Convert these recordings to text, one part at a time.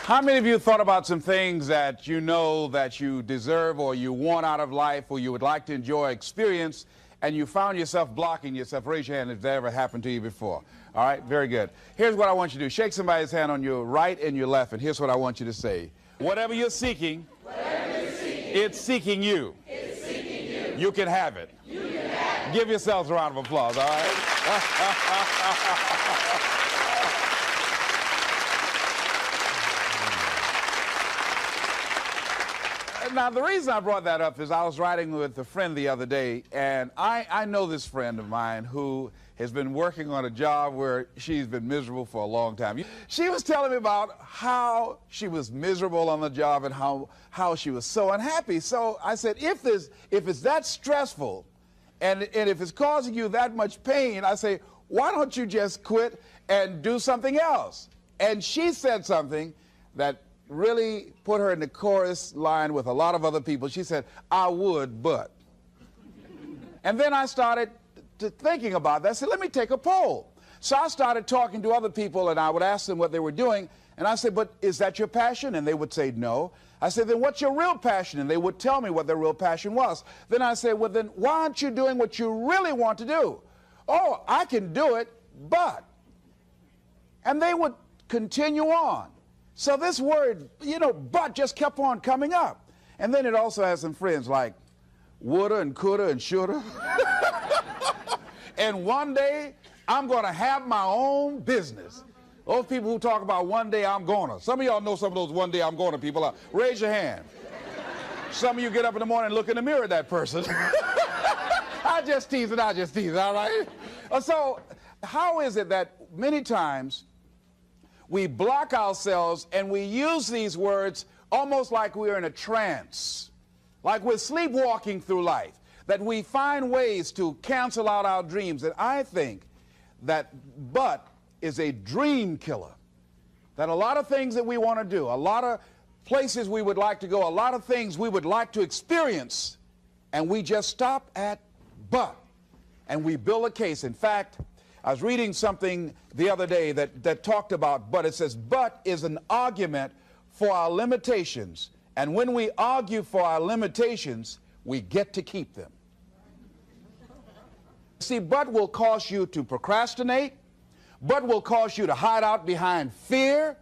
How many of you thought about some things that you know that you deserve or you want out of life or you would like to enjoy experience and you found yourself blocking yourself? Raise your hand if that ever happened to you before. All right, very good. Here's what I want you to do. Shake somebody's hand on your right and your left, and here's what I want you to say. Whatever you're seeking, it's seeking you. It's seeking you. You can have it. You can have it. Give yourselves a round of applause, all right? Now, the reason I brought that up is I was riding with a friend the other day, and I know this friend of mine who has been working on a job where she's been miserable for a long time. She was telling me about how she was miserable on the job and how she was so unhappy. So I said, if it's that stressful and if it's causing you that much pain, I say, why don't you just quit and do something else? And she said something that really put her in the chorus line with a lot of other people. She said, I would, but. And then I started thinking about that. I said, let me take a poll. So I started talking to other people, and I would ask them what they were doing. And I said, but is that your passion? And they would say no. I said, then what's your real passion? And they would tell me what their real passion was. Then I said, well, then why aren't you doing what you really want to do? Oh, I can do it, but. And they would continue on. So this word, but just kept on coming up. And then it also has some friends like woulda and coulda and shoulda. And one day, I'm going to have my own business. Those people who talk about one day I'm gonna. Some of y'all know some of those one day I'm gonna people. Raise your hand. Some of you get up in the morning and look in the mirror at that person. I just tease it, all right? So how is it that many times we block ourselves and we use these words almost like we're in a trance, like we're sleepwalking through life, that we find ways to cancel out our dreams? And I think that but is a dream killer, that a lot of things that we want to do, a lot of places we would like to go, a lot of things we would like to experience, and we just stop at but, and we build a case. In fact, I was reading something the other day that talked about but. It says, but is an argument for our limitations. And when we argue for our limitations, we get to keep them. See, but will cause you to procrastinate. But will cause you to hide out behind fear.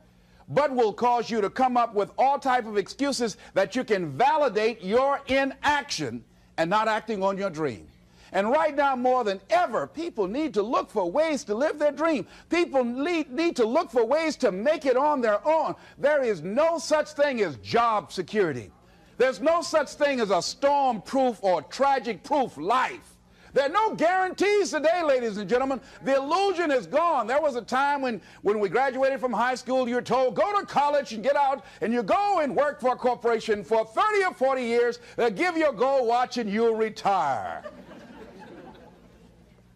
But will cause you to come up with all type of excuses that you can validate your inaction and not acting on your dream. And right now, more than ever, people need to look for ways to live their dream. People need to look for ways to make it on their own. There is no such thing as job security. There's no such thing as a storm-proof or tragic-proof life. There are no guarantees today, ladies and gentlemen. The illusion is gone. There was a time when we graduated from high school, you were told, go to college and get out, and you go and work for a corporation for 30 or 40 years. They'll give you a gold watch and you'll retire.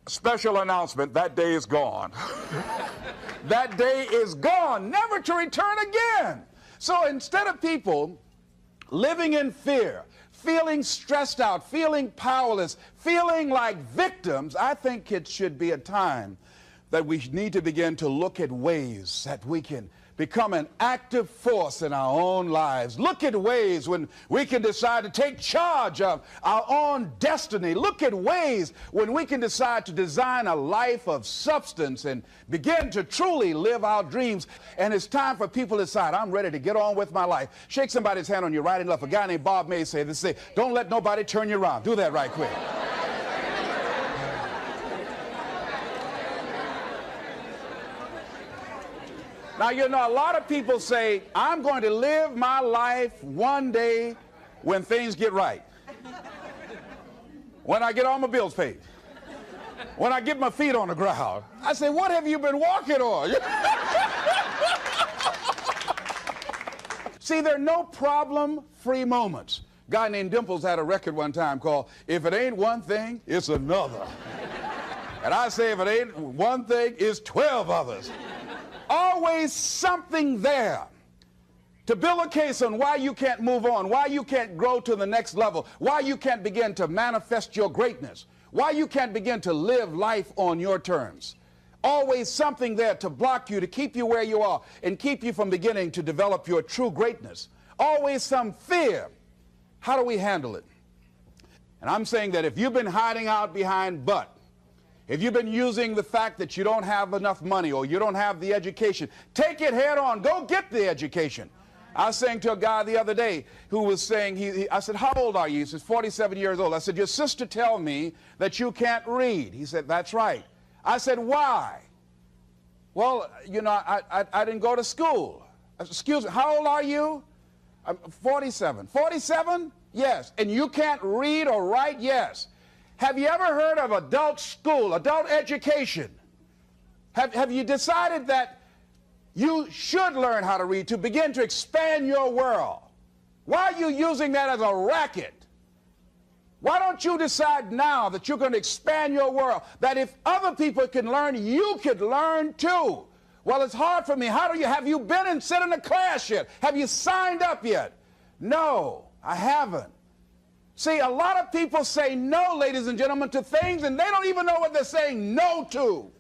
Special announcement, that day is gone. That day is gone, never to return again. So instead of people living in fear, feeling stressed out, feeling powerless, feeling like victims, I think it should be a time that we need to begin to look at ways that we can become an active force in our own lives. Look at ways when we can decide to take charge of our own destiny. Look at ways when we can decide to design a life of substance and begin to truly live our dreams. And it's time for people to decide, I'm ready to get on with my life. Shake somebody's hand on your right and left. A guy named Bob May said this, don't let nobody turn you around. Do that right quick. Now, a lot of people say, I'm going to live my life one day when things get right. When I get all my bills paid. When I get my feet on the ground. I say, what have you been walking on? See, there are no problem-free moments. A guy named Dimples had a record one time called, If It Ain't One Thing, It's Another. And I say, if it ain't one thing, it's 12 others. Always something there to build a case on why you can't move on, why you can't grow to the next level, why you can't begin to manifest your greatness, why you can't begin to live life on your terms. Always something there to block you, to keep you where you are, and keep you from beginning to develop your true greatness. Always some fear. How do we handle it? And I'm saying that if you've been hiding out behind but, if you've been using the fact that you don't have enough money or you don't have the education, take it head on. Go get the education. I was saying to a guy the other day who was saying, I said, how old are you? He says, 47 years old. I said, your sister tell me that you can't read. He said, that's right. I said, why? Well, you know, I didn't go to school. I said, excuse me, how old are you? I'm 47. 47? Yes. And you can't read or write? Yes. Have you ever heard of adult school, adult education? Have you decided that you should learn how to read to begin to expand your world? Why are you using that as a racket? Why don't you decide now that you're going to expand your world, that if other people can learn, you could learn too? Well, it's hard for me. Have you been and sit in a class yet? Have you signed up yet? No, I haven't. See, a lot of people say no, ladies and gentlemen, to things, and they don't even know what they're saying no to.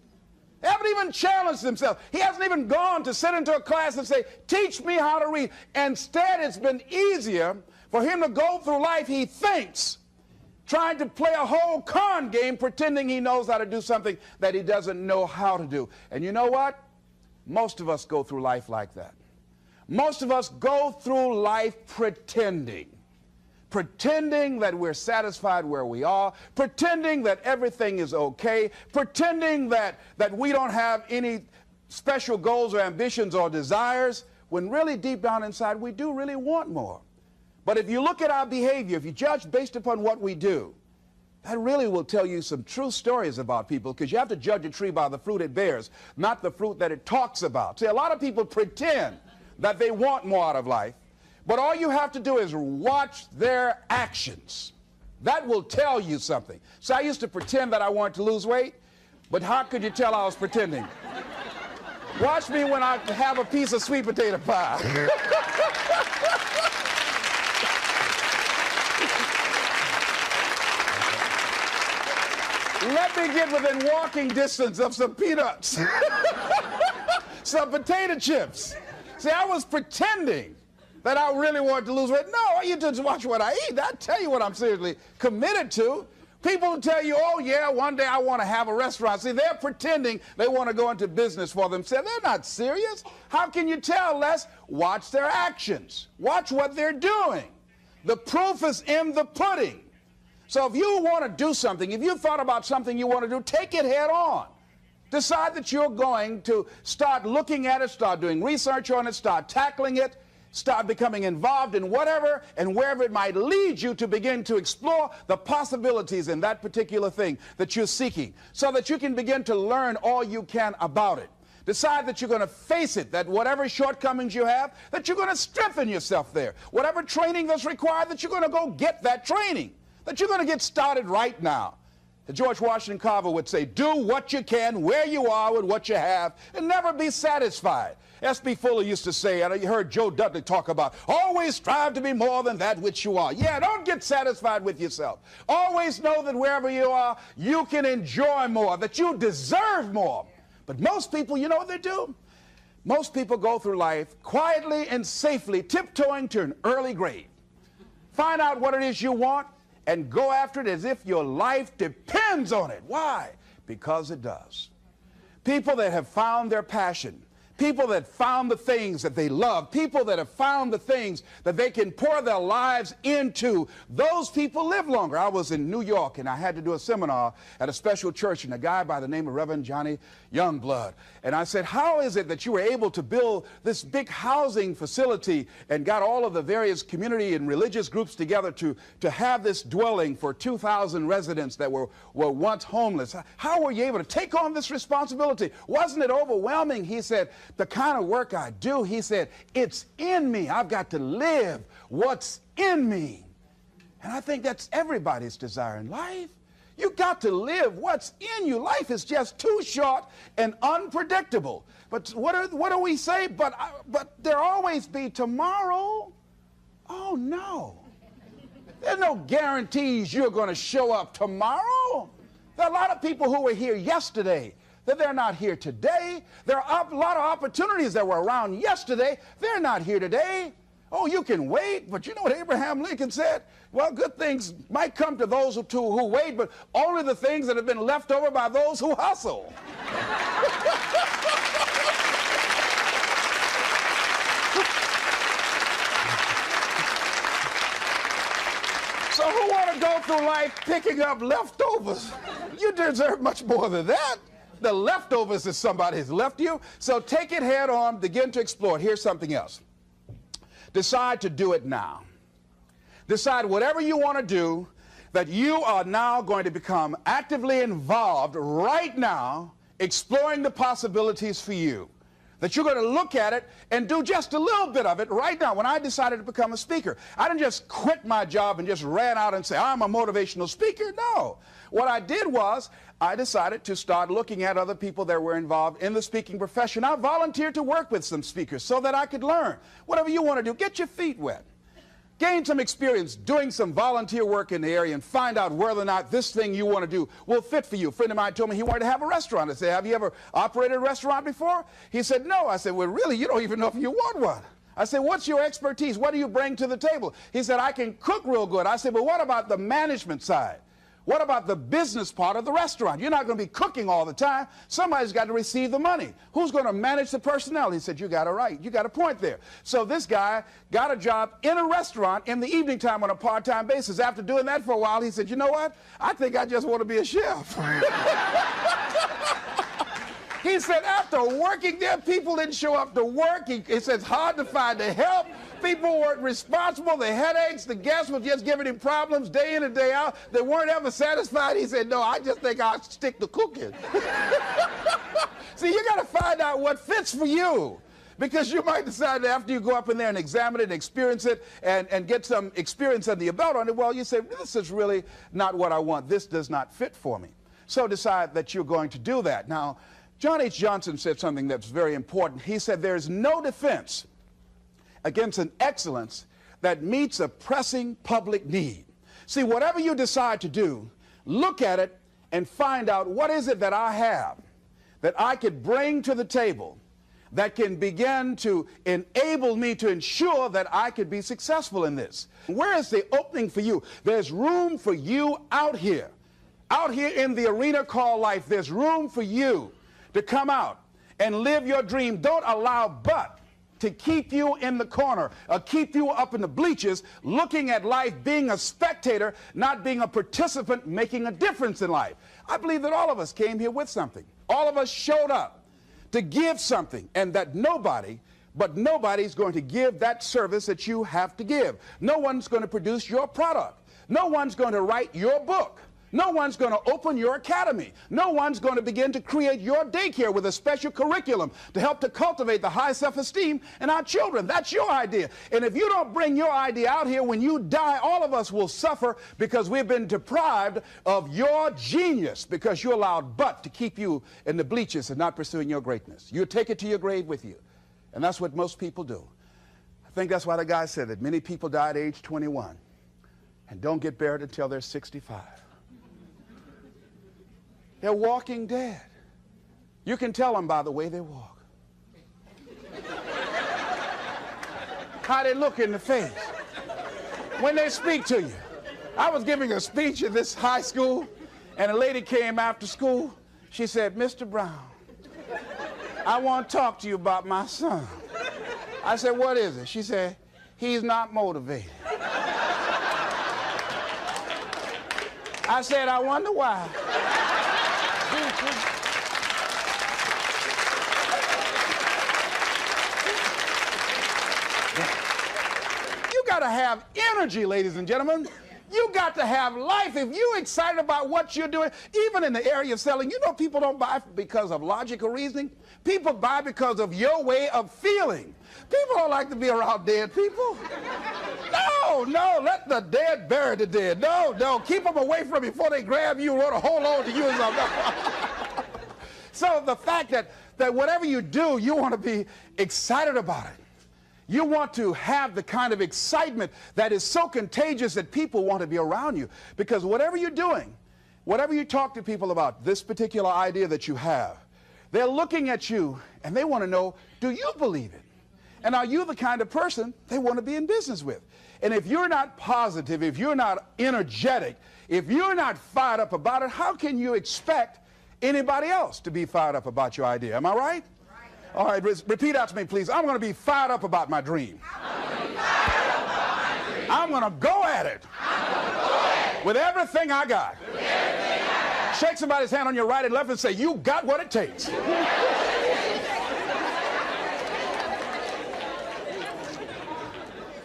They haven't even challenged themselves. He hasn't even gone to sit into a class and say, teach me how to read. Instead, it's been easier for him to go through life, he thinks, trying to play a whole con game, pretending he knows how to do something that he doesn't know how to do. And you know what? Most of us go through life like that. Most of us go through life pretending that we're satisfied where we are, pretending that everything is okay, pretending that we don't have any special goals or ambitions or desires, when really deep down inside we do really want more. But if you look at our behavior, if you judge based upon what we do, that really will tell you some true stories about people, because you have to judge a tree by the fruit it bears, not the fruit that it talks about. See, a lot of people pretend that they want more out of life, but all you have to do is watch their actions. That will tell you something. So I used to pretend that I wanted to lose weight, but how could you tell I was pretending? Watch me when I have a piece of sweet potato pie. Let me get within walking distance of some peanuts, some potato chips. See, I was pretending that I really wanted to lose weight. No, you just watch what I eat. I tell you what I'm seriously committed to. People will tell you, oh yeah, one day I want to have a restaurant. See, they're pretending they want to go into business for themselves. They're not serious. How can you tell, Les? Watch their actions. Watch what they're doing. The proof is in the pudding. So if you want to do something, if you've thought about something you want to do, take it head on. Decide that you're going to start looking at it, start doing research on it, start tackling it, start becoming involved in whatever and wherever it might lead you to begin to explore the possibilities in that particular thing that you're seeking, so that you can begin to learn all you can about it. Decide that you're going to face it, that whatever shortcomings you have, that you're going to strengthen yourself there. Whatever training that's required, that you're going to go get that training, that you're going to get started right now. George Washington Carver would say, do what you can, where you are with what you have, and never be satisfied. S.B. Fuller used to say, and you heard Joe Dudley talk about, always strive to be more than that which you are. Yeah, don't get satisfied with yourself. Always know that wherever you are, you can enjoy more, that you deserve more. But most people, you know what they do? Most people go through life quietly and safely, tiptoeing to an early grave. Find out what it is you want, and go after it as if your life depends on it. Why? Because it does. People that have found their passion, people that found the things that they love, people that have found the things that they can pour their lives into, those people live longer. I was in New York and I had to do a seminar at a special church, and a guy by the name of Reverend Johnny Youngblood. And I said, how is it that you were able to build this big housing facility and got all of the various community and religious groups together to have this dwelling for 2,000 residents that were once homeless? How were you able to take on this responsibility? Wasn't it overwhelming? He said, the kind of work I do, he said, it's in me. I've got to live what's in me. And I think that's everybody's desire in life. You got to live what's in you. Life is just too short and unpredictable. But what do we say? But there'll always be tomorrow. Oh no. There's no guarantees you're going to show up tomorrow. There are a lot of people who were here yesterday that they're not here today. There are a lot of opportunities that were around yesterday. They're not here today. Oh, you can wait, but you know what Abraham Lincoln said? Well, good things might come to those who wait, but only the things that have been left over by those who hustle. So who want to go through life picking up leftovers? You deserve much more than that. The leftovers is somebody has left you. So take it head on, begin to explore it. Here's something else. Decide to do it now. Decide whatever you want to do, that you are now going to become actively involved right now, exploring the possibilities for you. That you're going to look at it and do just a little bit of it right now. When I decided to become a speaker, I didn't just quit my job and just ran out and say, I'm a motivational speaker. No. What I did was I decided to start looking at other people that were involved in the speaking profession. I volunteered to work with some speakers so that I could learn. Whatever you want to do, get your feet wet. Gain some experience doing some volunteer work in the area and find out whether or not this thing you want to do will fit for you. A friend of mine told me he wanted to have a restaurant. I said, have you ever operated a restaurant before? He said, no. I said, well, really, you don't even know if you want one. I said, what's your expertise? What do you bring to the table? He said, I can cook real good. I said, but what about the management side? What about the business part of the restaurant? You're not going to be cooking all the time. Somebody's got to receive the money. Who's going to manage the personnel? He said, you got it right. You got a point there. So this guy got a job in a restaurant in the evening time on a part-time basis. After doing that for a while, he said, you know what? I think I just want to be a chef. He said, after working there, people didn't show up to work. He said, it's hard to find the help. People weren't responsible. The headaches, the guests were just giving him problems day in and day out. They weren't ever satisfied. He said, no, I just think I'll stick to cooking. See, you got to find out what fits for you. Because you might decide that after you go up in there and examine it and experience it and get some experience under your belt on it, well, you say, this is really not what I want. This does not fit for me. So decide that you're going to do that. Now, John H. Johnson said something that's very important. He said, there's no defense against an excellence that meets a pressing public need. See, whatever you decide to do, look at it and find out what is it that I have that I could bring to the table that can begin to enable me to ensure that I could be successful in this. Where is the opening for you? There's room for you out here in the arena called life. There's room for you to come out and live your dream. Don't allow but to keep you in the corner or keep you up in the bleachers looking at life, being a spectator, not being a participant, making a difference in life. I believe that all of us came here with something. All of us showed up to give something, and that nobody's going to give that service that you have to give. No one's going to produce your product. No one's going to write your book. No one's going to open your academy. No one's going to begin to create your daycare with a special curriculum to help to cultivate the high self-esteem in our children. That's your idea. And if you don't bring your idea out here, when you die, all of us will suffer because we've been deprived of your genius because you allowed but to keep you in the bleachers and not pursuing your greatness. You take it to your grave with you. And that's what most people do. I think that's why the guy said that many people die at age 21 and don't get buried until they're 65. They're walking dead. You can tell them by the way they walk. How they look in the face. When they speak to you. I was giving a speech in this high school, and a lady came after school. She said, Mr. Brown, I want to talk to you about my son. I said, what is it? She said, he's not motivated. I said, I wonder why. You got to have energy, ladies and gentlemen. You got to have life. If you're excited about what you're doing, even in the area of selling, you know people don't buy because of logical reasoning. People buy because of your way of feeling. People don't like to be around dead people. No, let the dead bury the dead. No, keep them away from you before they grab you and want to hold on to you or something. So the fact that whatever you do, you want to be excited about it. You want to have the kind of excitement that is so contagious that people want to be around you. Because whatever you're doing, whatever you talk to people about, this particular idea that you have, They're looking at you and they want to know, do you believe it? And are you the kind of person they want to be in business with? And if you're not positive, if you're not energetic, if you're not fired up about it, how can you expect anybody else to be fired up about your idea? Am I right? All right, repeat out to me, please. I'm going to be fired up about my dream. I'm going to go at it with everything I got. Shake somebody's hand on your right and left and say, you got what it takes.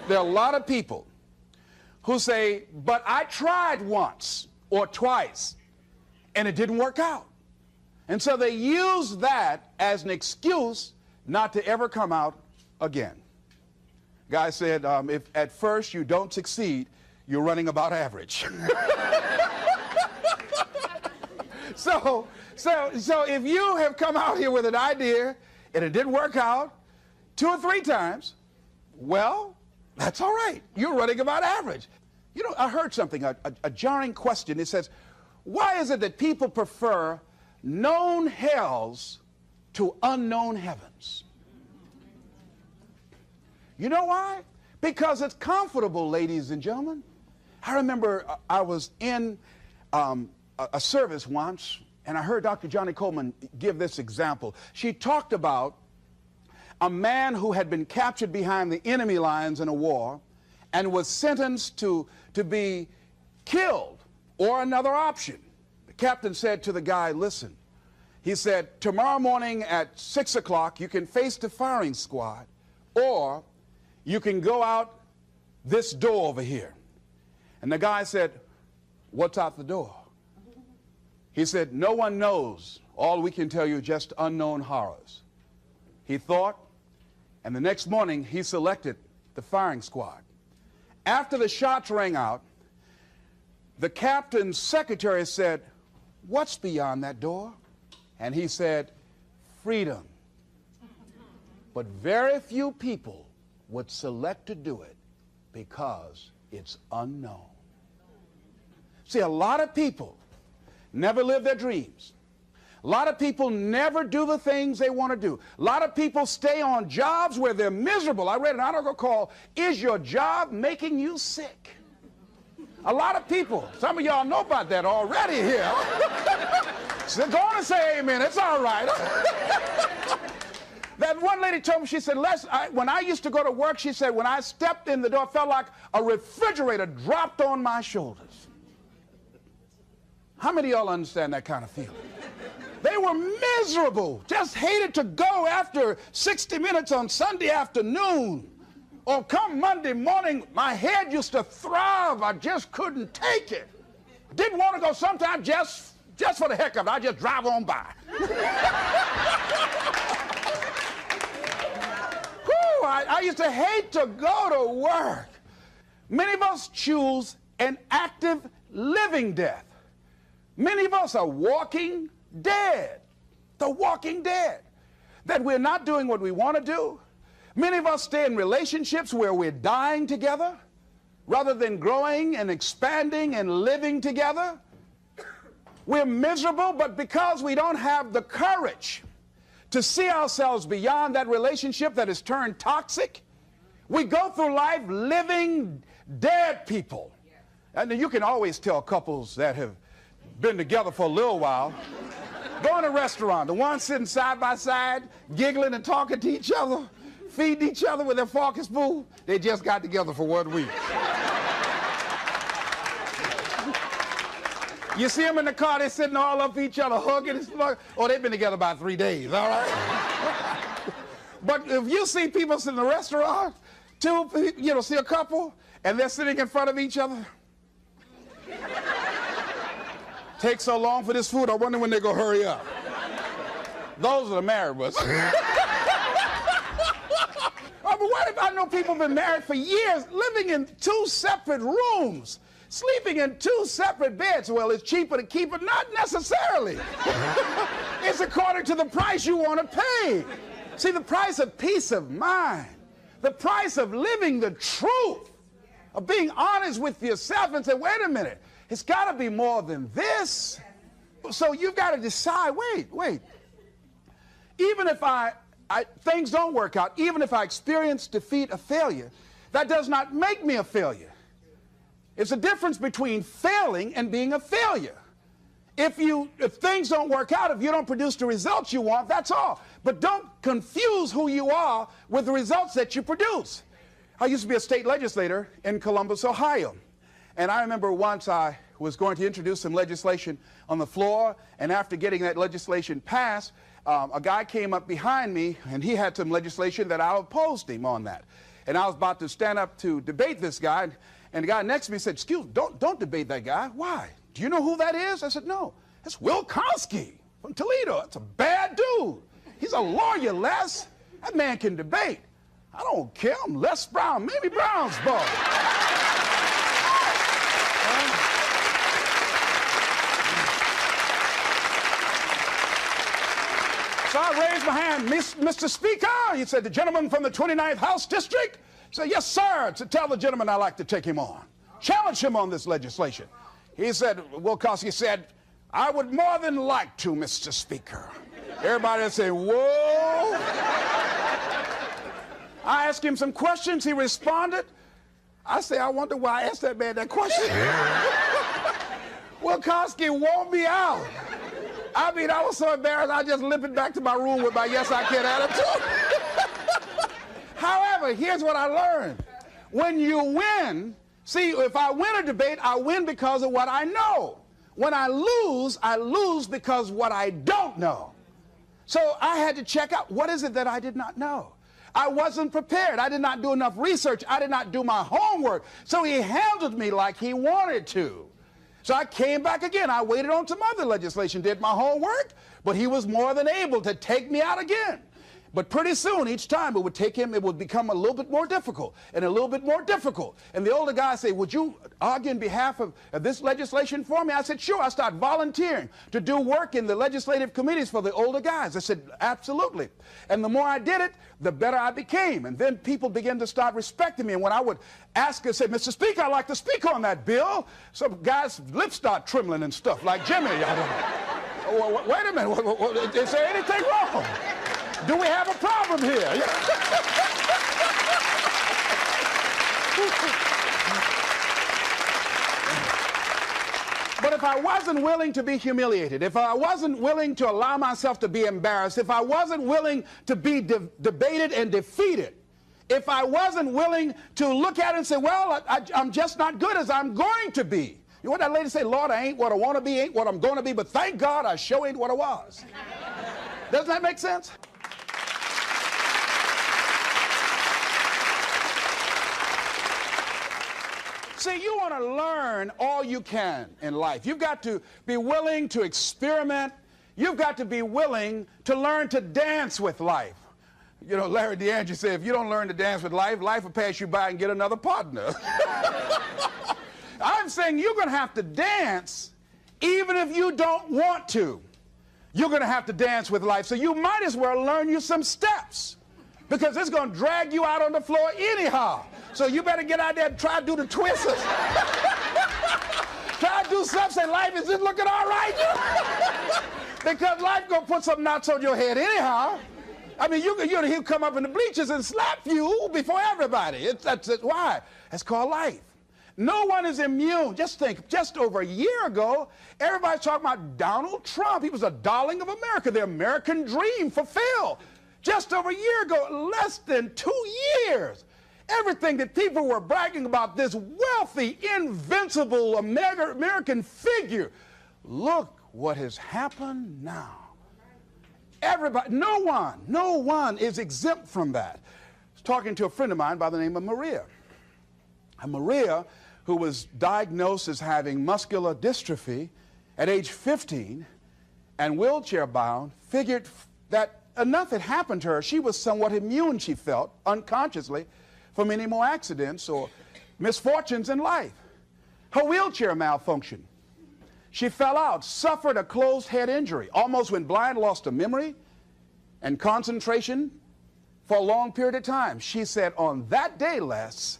There are a lot of people who say, but I tried once or twice and it didn't work out. And so they use that as an excuse not to ever come out again. Guy said, if at first you don't succeed, you're running about average. So if you have come out here with an idea and it didn't work out 2 or 3 times, well, that's all right. You're running about average. You know, I heard something, a jarring question. It says, why is it that people prefer known hells to unknown heavens? You know why? Because it's comfortable, ladies and gentlemen. I remember I was in a service once, and I heard Dr. Johnny Coleman give this example. She talked about a man who had been captured behind the enemy lines in a war and was sentenced to be killed or another option. The captain said to the guy, listen, he said, tomorrow morning at 6 o'clock, you can face the firing squad, or you can go out this door over here. And the guy said, what's out the door? He said, no one knows. All we can tell you is just unknown horrors. He thought, and the next morning he selected the firing squad. After the shots rang out, the captain's secretary said, what's beyond that door? And he said, freedom. But very few people would select to do it because it's unknown. See, a lot of people never live their dreams. A lot of people never do the things they want to do. A lot of people stay on jobs where they're miserable. I read an article called, Is Your Job Making You Sick? A lot of people, some of y'all know about that already here. So go on and say amen, it's all right. That one lady told me, she said, when I used to go to work, she said, when I stepped in the door, it felt like a refrigerator dropped on my shoulders. How many of y'all understand that kind of feeling? They were miserable, just hated to go after 60 minutes on Sunday afternoon. Or come Monday morning, my head used to throb. I just couldn't take it. Didn't want to go sometimes just for the heck of it. I just drive on by. Whew, I used to hate to go to work. Many of us choose an active living death. Many of us are walking dead. The walking dead. That we're not doing what we want to do. Many of us stay in relationships where we're dying together rather than growing and expanding and living together. We're miserable, but because we don't have the courage to see ourselves beyond that relationship that has turned toxic, we go through life living dead people. And you can always tell couples that have been together for a little while. Go in a restaurant, the ones sitting side by side, giggling and talking to each other, feeding each other with their fork and spoon, they just got together for 1 week. You see them in the car, they're sitting all up each other, hugging and slugging. Oh, they've been together about 3 days, all right? But if you see people sitting in a restaurant, see a couple, and they're sitting in front of each other. Takes so long for this food, I wonder when they're going to hurry up. Those are the married ones. Oh, but what if I know people have been married for years, living in 2 separate rooms, sleeping in 2 separate beds? Well, it's cheaper to keep it. Not necessarily. It's according to the price you want to pay. See, the price of peace of mind, the price of living the truth, of being honest with yourself and say, wait a minute, it's got to be more than this. So you've got to decide, wait. even if things don't work out, even if I experience defeat or failure, that does not make me a failure. It's a difference between failing and being a failure. If things don't work out, if you don't produce the results you want, that's all. But don't confuse who you are with the results that you produce. I used to be a state legislator in Columbus, Ohio. And I remember once I was going to introduce some legislation on the floor, and after getting that legislation passed, a guy came up behind me, and he had some legislation that I opposed him on that. And I was about to stand up to debate this guy, and the guy next to me said, "Excuse me, don't debate that guy." "Why? Do you know who that is?" I said, "No, that's Will Kosky from Toledo. That's a bad dude. He's a lawyer, Les. That man can debate." "I don't care. I'm Les Brown, Mamie Brown's boy." So I raised my hand. "Mr. Speaker," he said, "the gentleman from the 29th House District." I said, "Yes, sir." To tell the gentleman I'd like to take him on. Challenge him on this legislation. He said, Will Kosky said, "I would more than like to, Mr. Speaker." Everybody would say, "Whoa." I asked him some questions. He responded. I say, I wonder why I asked that man that question. Will Kosky wore me out. I mean, I was so embarrassed, I just limped back to my room with my yes, I can attitude. However, here's what I learned. When you win, see, if I win a debate, I win because of what I know. When I lose because of what I don't know. So I had to check out, what is it that I did not know? I wasn't prepared. I did not do enough research. I did not do my homework. So he handled me like he wanted to. So I came back again. I waited on some other legislation, did my homework, but he was more than able to take me out again. But pretty soon, each time it would become a little bit more difficult and a little bit more difficult. And the older guy said, "Would you argue in behalf of this legislation for me?" I said, "Sure." I started volunteering to do work in the legislative committees for the older guys. I said, "Absolutely." And the more I did it, the better I became. And then people began to start respecting me. And when I would ask and say, "Mr. Speaker, I'd like to speak on that bill," some guys' lips start trembling and stuff, like Jimmy. Wait a minute, is there anything wrong? Do we have a problem here? But if I wasn't willing to be humiliated, if I wasn't willing to allow myself to be embarrassed, if I wasn't willing to be debated and defeated, if I wasn't willing to look at it and say, well, I'm just not good as I'm going to be. You know what that lady say? "Lord, I ain't what I want to be, ain't what I'm going to be, but thank God I sure ain't what I was." Doesn't that make sense? See, you want to learn all you can in life. You've got to be willing to experiment. You've got to be willing to learn to dance with life. You know, Larry DeAndre said, if you don't learn to dance with life, life will pass you by and get another partner. I'm saying you're going to have to dance even if you don't want to. You're going to have to dance with life. So you might as well learn you some steps, because it's going to drag you out on the floor anyhow. So you better get out there and try to do the twisters. Try to do something, say, "Life, is this looking all right?" Because life going to put some knots on your head anyhow. I mean, he'll come up in the bleachers and slap you before everybody. Why? That's called life. No one is immune. Just think, just over a year ago, everybody's talking about Donald Trump. He was a darling of America. The American dream fulfilled. Just over a year ago, less than 2 years, everything that people were bragging about, this wealthy, invincible American figure, look what has happened now. Everybody, no one is exempt from that. I was talking to a friend of mine by the name of Maria. And Maria, who was diagnosed as having muscular dystrophy at age 15 and wheelchair bound, figured that enough had happened to her. She was somewhat immune, she felt, unconsciously, from any more accidents or misfortunes in life. Her wheelchair malfunctioned. She fell out, suffered a closed head injury, almost went blind, lost her memory and concentration for a long period of time. She said, on that day, Les,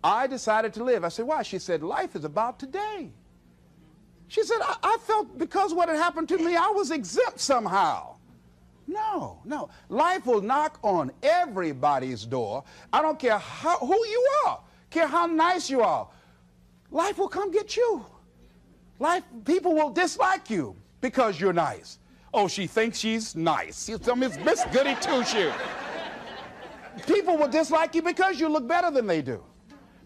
I decided to live. I said, why? She said, life is about today. She said, I felt because what had happened to me, I was exempt somehow. No, no. Life will knock on everybody's door. I don't care who you are, care how nice you are. Life will come get you. People will dislike you because you're nice. Oh, she thinks she's nice. You tell me it's Miss Goody Two-Shoes. People will dislike you because you look better than they do.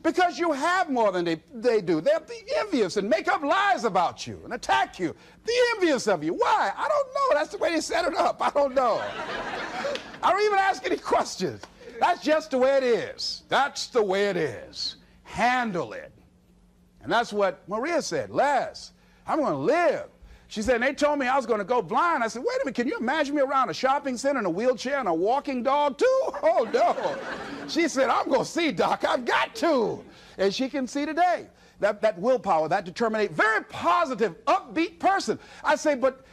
Because you have more than they do. They'll be envious and make up lies about you and attack you. Be envious of you. Why? I don't know. That's the way they set it up. I don't know. I don't even ask any questions. That's just the way it is. That's the way it is. Handle it. And that's what Maria said. Les, I'm going to live. She said, and they told me I was going to go blind. I said, wait a minute, can you imagine me around a shopping center in a wheelchair and a walking dog too? Oh, no. She said, I'm going to see, Doc. I've got to. And she can see today. That willpower, that determination, very positive, upbeat person. I say, but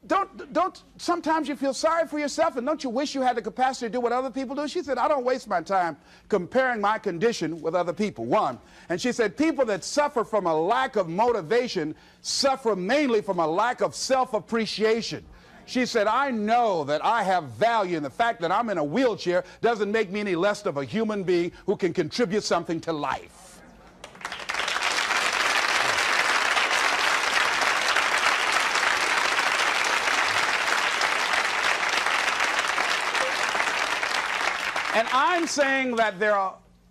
don't sometimes you feel sorry for yourself, and don't you wish you had the capacity to do what other people do? She said, I don't waste my time comparing my condition with other people, one. And she said, people that suffer from a lack of motivation suffer mainly from a lack of self-appreciation. She said, I know that I have value, and the fact that I'm in a wheelchair doesn't make me any less of a human being who can contribute something to life. And I'm saying that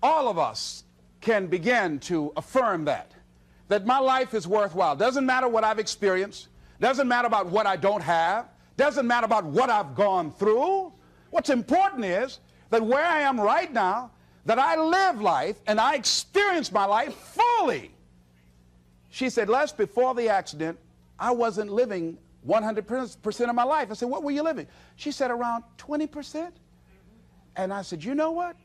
all of us can begin to affirm that my life is worthwhile. Doesn't matter what I've experienced. Doesn't matter about what I don't have. Doesn't matter about what I've gone through. What's important is that where I am right now, that I live life and I experience my life fully. She said, Les, before the accident, I wasn't living 100% of my life. I said, what were you living? She said, around 20%. And I said, you know what?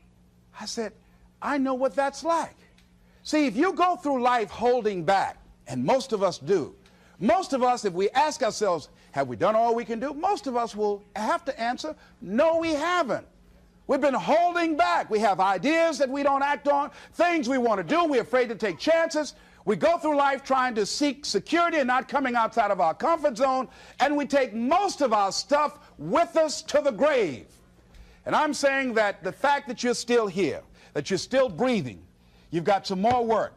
I said, I know what that's like. See, if you go through life holding back, and most of us do, most of us, if we ask ourselves, have we done all we can do? Most of us will have to answer, no, we haven't. We've been holding back. We have ideas that we don't act on, things we want to do. We're afraid to take chances. We go through life trying to seek security and not coming outside of our comfort zone, and we take most of our stuff with us to the grave. And I'm saying that the fact that you're still here, that you're still breathing, you've got some more work,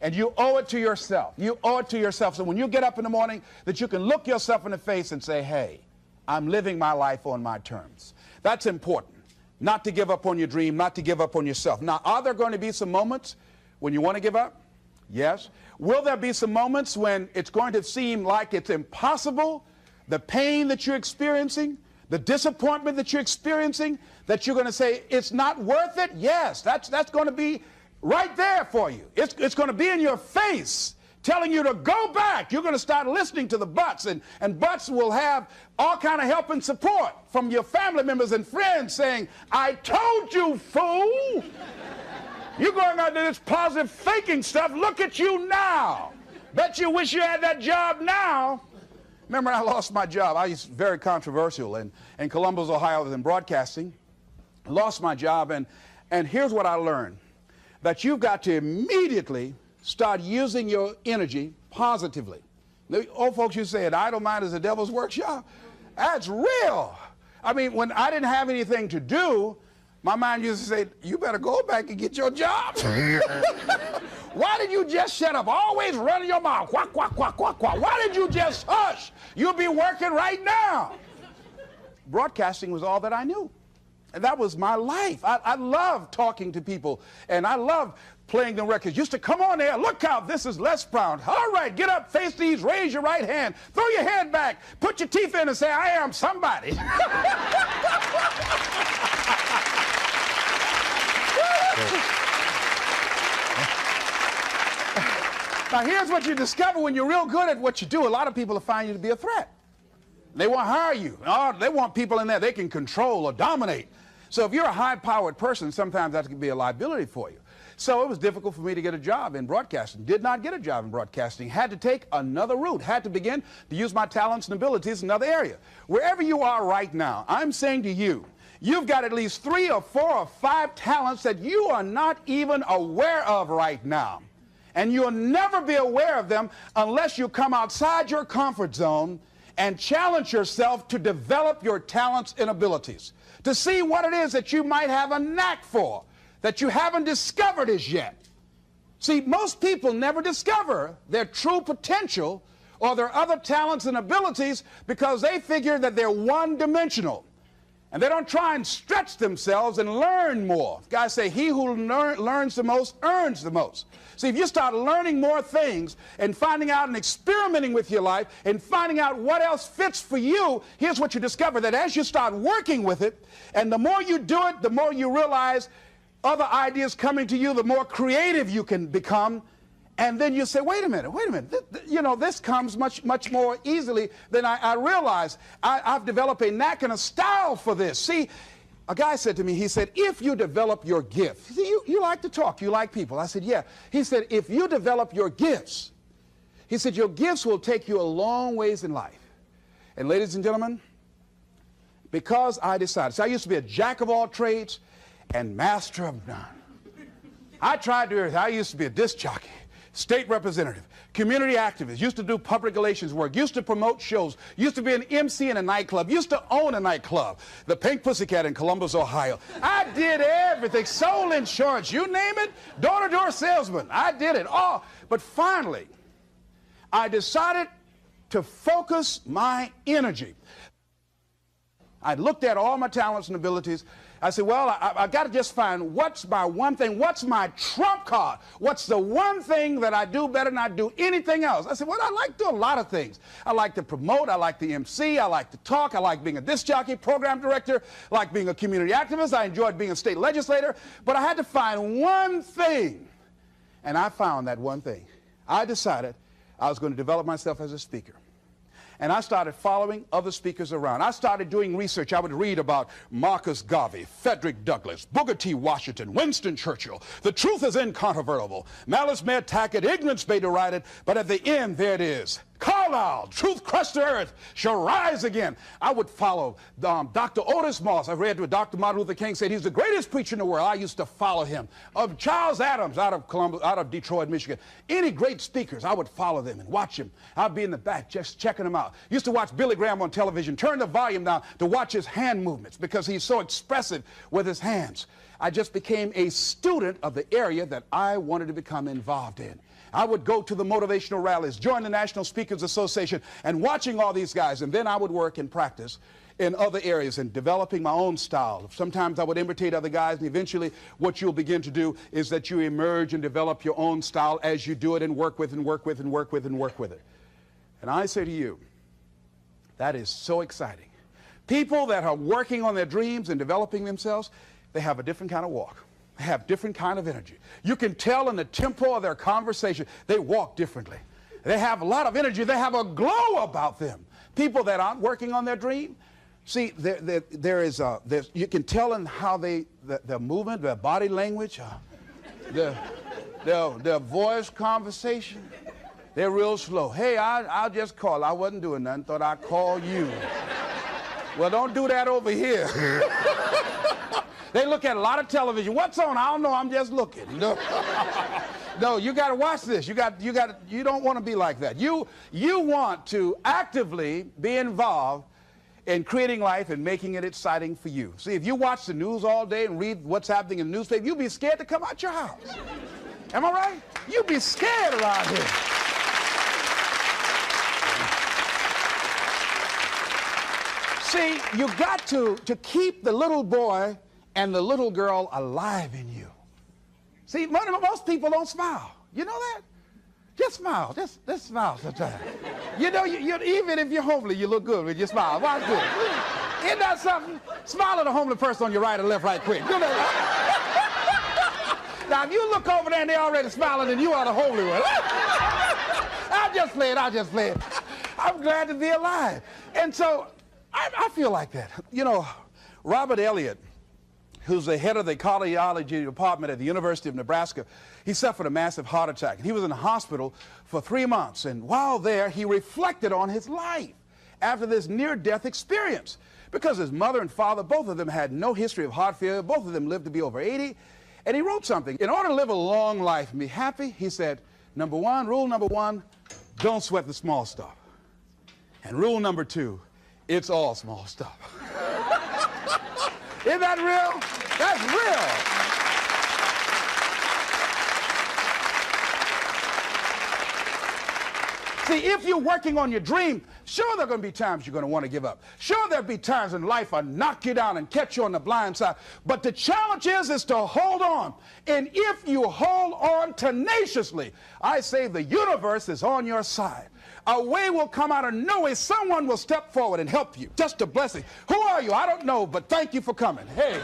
and you owe it to yourself. You owe it to yourself. So when you get up in the morning, that you can look yourself in the face and say, hey, I'm living my life on my terms. That's important. Not to give up on your dream, not to give up on yourself. Now, are there going to be some moments when you want to give up? Yes. Will there be some moments when it's going to seem like it's impossible? The pain that you're experiencing, the disappointment that you're experiencing, that you're going to say, it's not worth it? Yes, that's going to be right there for you. It's going to be in your face, telling you to go back. You're going to start listening to the buts, and buts will have all kind of help and support from your family members and friends saying, I told you, fool. You're going out to this positive thinking stuff. Look at you now. Bet you wish you had that job now. Remember, I lost my job. I was very controversial in Columbus, Ohio. I was in broadcasting. Lost my job, and here's what I learned. That you've got to immediately start using your energy positively. The old folks used to say, an idle mind is the devil's workshop. That's real. I mean, when I didn't have anything to do, my mind used to say, you better go back and get your job. Why did you just shut up? Always running your mouth. Quack, quack, quack, quack, quack. Why did you just hush? You'll be working right now. Broadcasting was all that I knew. And that was my life. I love talking to people, and I love playing the records. Used to come on there, look out, this is Les Brown. All right, get up, face these, raise your right hand, throw your head back, put your teeth in and say, I am somebody. Now, here's what you discover when you're real good at what you do. A lot of people will find you to be a threat. They won't hire you. Oh, they want people in there they can control or dominate. So if you're a high-powered person, sometimes that can be a liability for you. So it was difficult for me to get a job in broadcasting. Did not get a job in broadcasting. Had to take another route. Had to begin to use my talents and abilities in another area. Wherever you are right now, I'm saying to you, you've got at least 3 or 4 or 5 talents that you are not even aware of right now. And you'll never be aware of them unless you come outside your comfort zone and challenge yourself to develop your talents and abilities, to see what it is that you might have a knack for, that you haven't discovered as yet. See, most people never discover their true potential or their other talents and abilities because they figure that they're one-dimensional. And they don't try and stretch themselves and learn more. Guys say, he who learns the most earns the most. See, if you start learning more things and finding out and experimenting with your life and finding out what else fits for you, here's what you discover, that as you start working with it, and the more you do it, the more you realize other ideas coming to you, the more creative you can become. And then you say, wait a minute, this comes much more easily than I realized. I've developed a knack and a style for this. See, a guy said to me, he said, if you develop your gift, see, you like to talk, you like people. I said, yeah. He said, if you develop your gifts, he said, your gifts will take you a long ways in life. And ladies and gentlemen, because I decided, see, I used to be a jack of all trades and master of none. I tried to do everything. I used to be a disc jockey, state representative, community activist, used to do public relations work, used to promote shows, used to be an MC in a nightclub, used to own a nightclub, the Pink Pussycat in Columbus, Ohio. I did everything, sold insurance, you name it, door-to-door salesman. I did it all. But finally, I decided to focus my energy. I looked at all my talents and abilities. I said, well, I got to just find what's my one thing, what's my trump card, what's the one thing that I do better than I do anything else. I said, well, I like to do a lot of things. I like to promote, I like to MC, I like to talk, I like being a disc jockey, program director, I like being a community activist, I enjoyed being a state legislator, but I had to find one thing, and I found that one thing. I decided I was going to develop myself as a speaker. And I started following other speakers around. I started doing research. I would read about Marcus Garvey, Frederick Douglass, Booker T. Washington, Winston Churchill. The truth is incontrovertible. Malice may attack it, ignorance may deride it, but at the end, there it is. Carlyle, truth crushed to earth, shall rise again. I would follow Dr. Otis Moss. I've read what Dr. Martin Luther King said. He's the greatest preacher in the world. I used to follow him. Charles Adams out of Detroit, Michigan. Any great speakers, I would follow them and watch him. I'd be in the back just checking them out. Used to watch Billy Graham on television, turn the volume down to watch his hand movements because he's so expressive with his hands. I just became a student of the area that I wanted to become involved in. I would go to the motivational rallies, join the National Speakers Association, and watching all these guys, and then I would work and practice in other areas and developing my own style. Sometimes I would imitate other guys, and eventually what you'll begin to do is that you emerge and develop your own style as you do it and work with and work with and work with and work with it. And I say to you, that is so exciting. People that are working on their dreams and developing themselves, they have a different kind of walk. They have different kind of energy. You can tell in the tempo of their conversation, they walk differently. They have a lot of energy. They have a glow about them. People that aren't working on their dream, see, you can tell in how their movement, their body language, their voice conversation, they're real slow. Hey, I'll just call. I wasn't doing nothing. Thought I'd call you. Well, don't do that over here. They look at a lot of television. What's on? I don't know. I'm just looking. No, no, you got to watch this. You don't want to be like that. You want to actively be involved in creating life and making it exciting for you. See, if you watch the news all day and read what's happening in the newspaper, you'll be scared to come out your house. Am I right? You'll be scared around here. See, you got to keep the little boy and the little girl alive in you. See, most people don't smile. You know that? Just smile. Just smile sometimes. You know, even if you're homely, you look good when you smile. Watch this. Isn't that something? Smile at a homely person on your right or left right quick. You know. Now, if you look over there and they're already smiling, then you are the homely one. I'll just play it. I'm glad to be alive. And so I feel like that. You know, Robert Elliott, who's the head of the cardiology department at the University of Nebraska, he suffered a massive heart attack. He was in the hospital for 3 months, and while there, he reflected on his life after this near-death experience. Because his mother and father, both of them had no history of heart failure, both of them lived to be over 80, and he wrote something. In order to live a long life and be happy, he said, rule number one, don't sweat the small stuff. And rule number 2, it's all small stuff. Isn't that real? That's real. See, if you're working on your dream, sure there are going to be times you're going to want to give up. Sure there'll be times in life I'll knock you down and catch you on the blind side. But the challenge is to hold on. And if you hold on tenaciously, I say the universe is on your side. A way will come out of nowhere. Someone will step forward and help you. Just a blessing. Who are you? I don't know, but thank you for coming. Hey.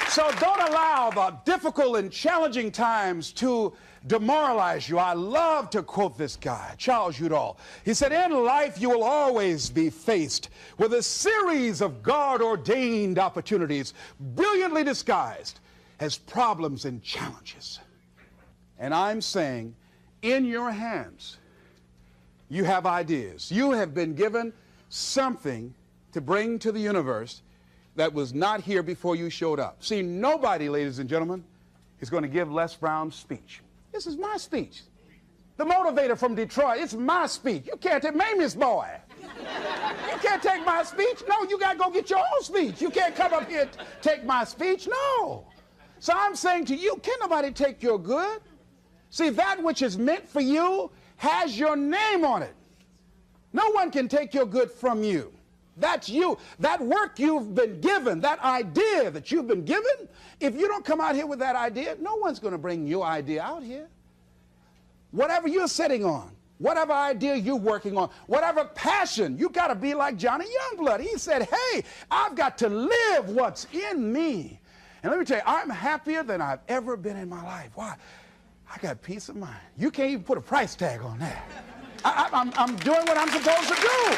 So don't allow the difficult and challenging times to demoralize you. I love to quote this guy, Charles Udall. He said, in life you will always be faced with a series of God-ordained opportunities, brilliantly disguised as problems and challenges. And I'm saying, in your hands, you have ideas. You have been given something to bring to the universe that was not here before you showed up. See, nobody, ladies and gentlemen, is going to give Les Brown's speech. This is my speech. The motivator from Detroit, it's my speech. You can't take Mamie's boy. You can't take my speech. No, you got to go get your own speech. You can't come up here and take my speech. No. So I'm saying to you, can't nobody take your good? See, that which is meant for you has your name on it. No one can take your good from you. That's you. That work you've been given, that idea that you've been given, if you don't come out here with that idea, no one's going to bring your idea out here. Whatever you're sitting on, whatever idea you're working on, whatever passion, you got to be like Johnny Youngblood. He said, hey, I've got to live what's in me. And let me tell you, I'm happier than I've ever been in my life. Why? I got peace of mind. You can't even put a price tag on that. I'm doing what I'm supposed to do.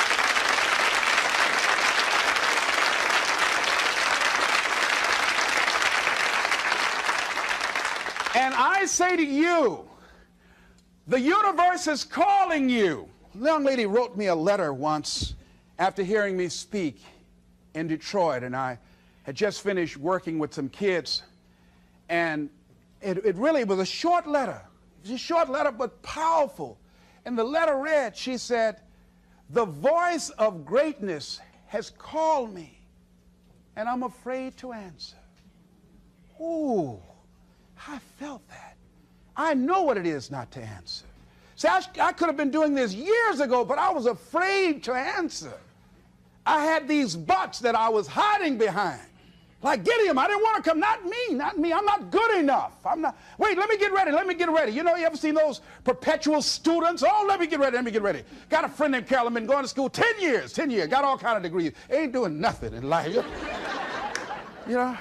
And I say to you, the universe is calling you. A young lady wrote me a letter once after hearing me speak in Detroit, and I had just finished working with some kids, and it really was a short letter. It was a short letter, but powerful. And the letter read, she said, the voice of greatness has called me, and I'm afraid to answer. Ooh. I felt that. I know what it is not to answer. See, I could have been doing this years ago, but I was afraid to answer. I had these buts that I was hiding behind. Like Gideon, I didn't want to come. Not me. I'm not good enough. Wait, let me get ready. You know, you ever seen those perpetual students? Oh, let me get ready. Got a friend named Carolyn, been going to school 10 years, got all kind of degrees. Ain't doing nothing in life. You know?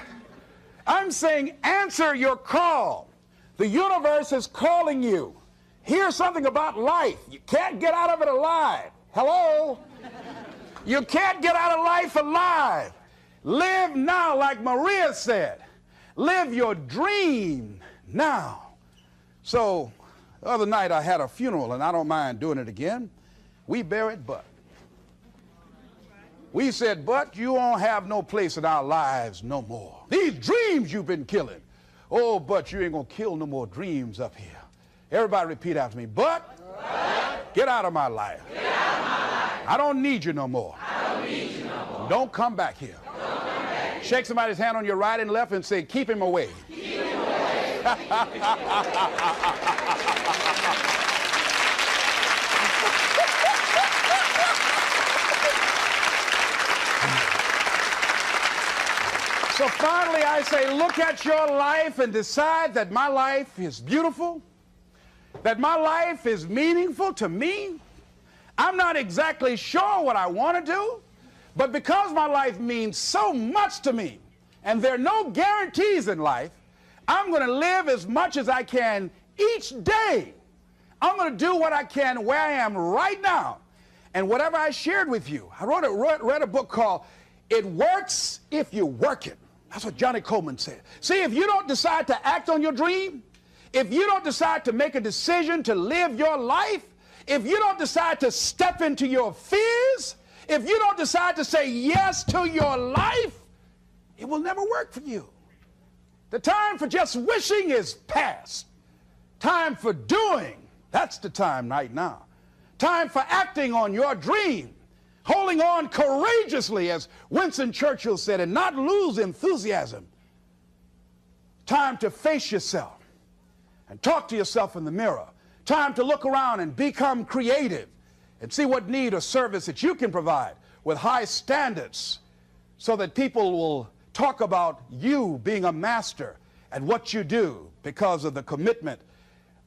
I'm saying answer your call. The universe is calling you. Here's something about life. You can't get out of it alive. Hello? You can't get out of life alive. Live now, like Maria said. Live your dream now. So, the other night I had a funeral, and I don't mind doing it again. We buried Butt. We said, but you won't have no place in our lives no more. These dreams you've been killing. Oh, but you ain't going to kill no more dreams up here. Everybody repeat after me. But get out of my life. Get out of my life. I don't need you no more. Don't come back here. Shake somebody's hand on your right and left and say, keep him away. Keep him away. So finally I say, look at your life and decide that my life is beautiful, that my life is meaningful to me. I'm not exactly sure what I want to do, but because my life means so much to me, and there are no guarantees in life, I'm going to live as much as I can each day. I'm going to do what I can where I am right now. And whatever I shared with you, I read a book called It Works If You Work It. That's what Johnny Coleman said. See, if you don't decide to act on your dream, if you don't decide to make a decision to live your life, if you don't decide to step into your fears, if you don't decide to say yes to your life, it will never work for you. The time for just wishing is past. Time for doing, that's the time right now. Time for acting on your dream, holding on courageously, as Winston Churchill said, and not lose enthusiasm. Time to face yourself and talk to yourself in the mirror. Time to look around and become creative and see what need or service that you can provide with high standards so that people will talk about you being a master at what you do because of the commitment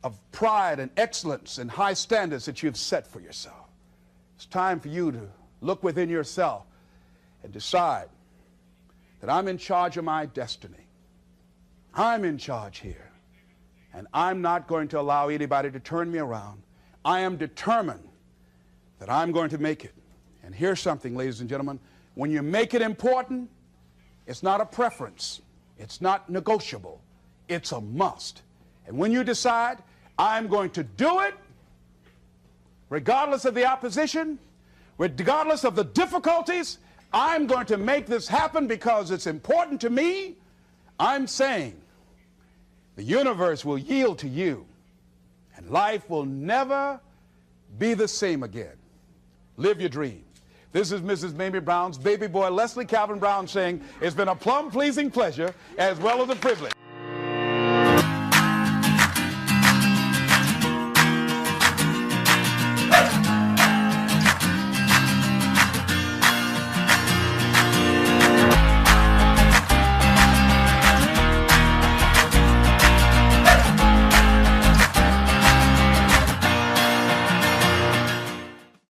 of pride and excellence and high standards that you've set for yourself. It's time for you to look within yourself and decide that I'm in charge of my destiny. I'm in charge here, and I'm not going to allow anybody to turn me around. I am determined that I'm going to make it. And here's something, ladies and gentlemen, when you make it important, it's not a preference. It's not negotiable. It's a must. And when you decide, I'm going to do it, regardless of the opposition, regardless of the difficulties, I'm going to make this happen because it's important to me, I'm saying the universe will yield to you and life will never be the same again. Live your dream. This is Mrs. Mamie Brown's baby boy, Leslie Calvin Brown, saying it's been a plumb pleasing pleasure as well as a privilege.